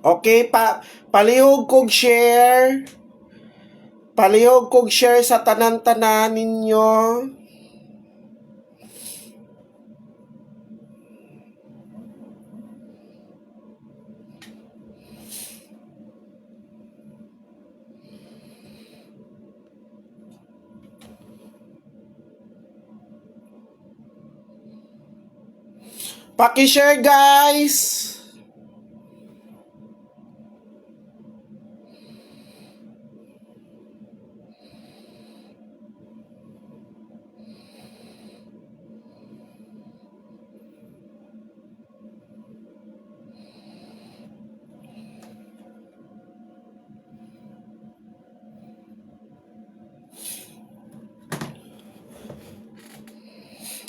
Okay, palihog kog share. Palihog kog share sa tanan-tanan ninyo. Paki-share guys.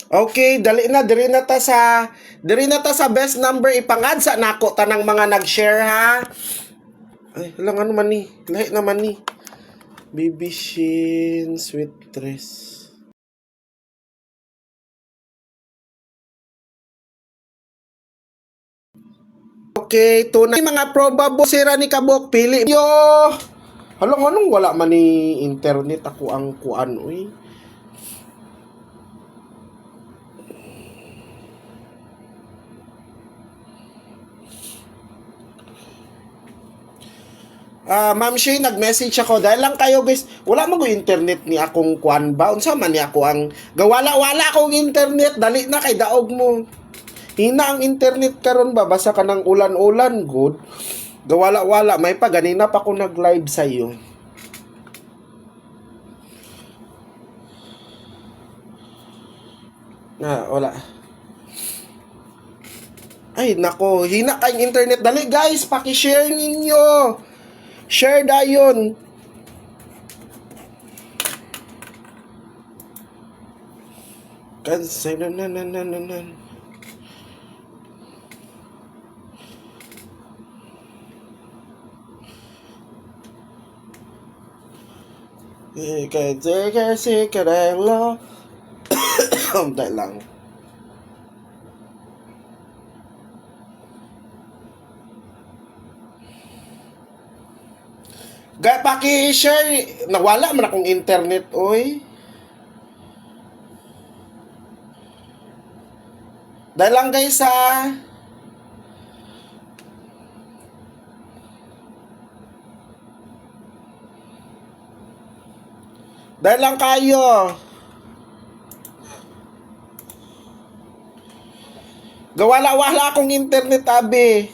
Okay, diri na ta sa best number ipangad sa nako tanang mga nag-share ha. Ay, lang ano man ni, lahi naman ni. Baby Shin Sweet Dress. Okay, tunay mga probable sira ni Kabok pili yo. Halong anong wala man ni internet ako ang kuan uy. Ma'am Shay, nag-message ako dahil lang kayo guys, wala mo ko internet ni akong kuan ba? Unsa man ni ako ang gawala-wala akong internet, dali na kay daog mo. Hina ang internet karon ba basa ka ng ulan-ulan good. Gawala-wala may pa ganina pa ko nag-live sa iyo. Wala. Ay nako, hina kayong internet. Dali guys, paki-share ninyo. Share dayon. Kasi na. Kasi karelo. Dahil lang. Gaya paki-share, nawala man akong internet, oy. Dahil lang guys ha. Dahil lang kayo. Gawala-wala akong internet, abi.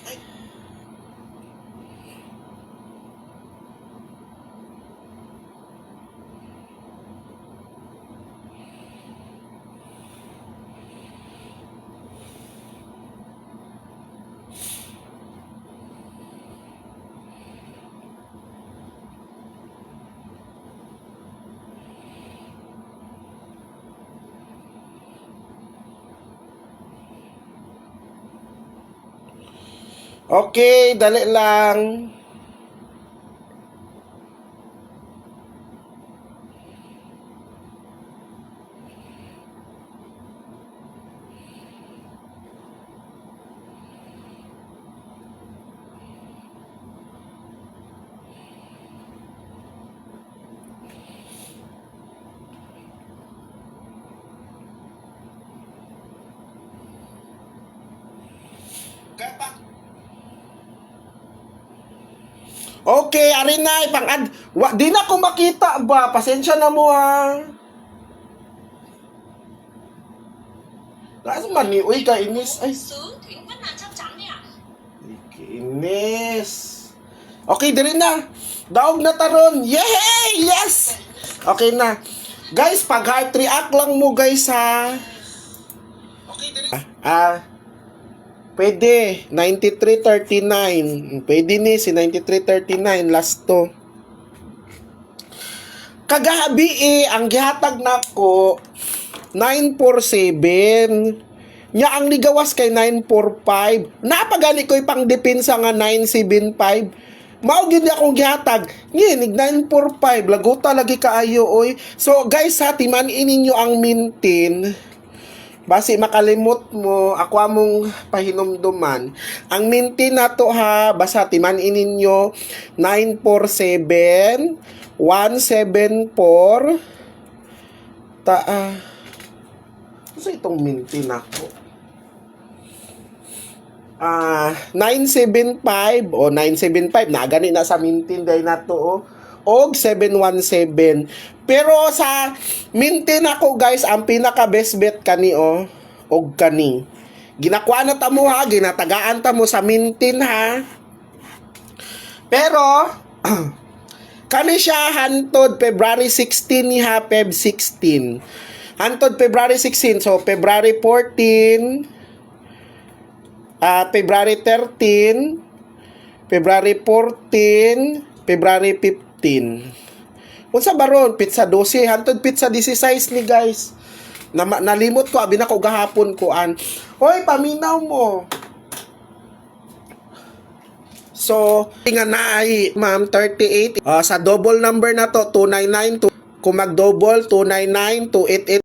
Okay, dali lang. Okay, ari na ipang-ad. Di na ko makita ba? Pasensya na mo ha. Lakas man ni, uy, kainis. Ay, kainis. Okay, diri na. Daog na taron. Yay! Yes! Okay na. Guys, pag heart react lang mo guys ha. Okay, diri. Pwede, 93.39. Pwede ni si 93.39 last to. Kagabi ang gihatag nako 947. Nya ang ligawas kay 945. Napagali ko ipang depensa nga 975. Mao gid akong gihatag. Nginig 945 laguta lagi kaayo oy. So guys ha timan ininyo ang maintain. Basi makalimot mo, ako among pahinumduman. Ang minti na to ha, basta timanin ninyo, 947, 174, ano itong minti na to? 975 o 975 na gani na sa mintin day na to og 717. Pero sa mintin ako guys, ang pinaka best bet kani og kani. Ginakuha na tamo ha, ginatagaan tamo sa mintin ha. Pero kani siya hantod February 16 ni ha, Feb 16. Hantod February 16, so February 14, February 13, February 14, February 15. Unsa baron pizza 12 hantod pizza 16 ni guys. Nalimot ko abi na ko gahapon kuan. Hoy, paminaw mo. So, nga na ay ma'am 38 sa double number na to 299 kung mag double 299 288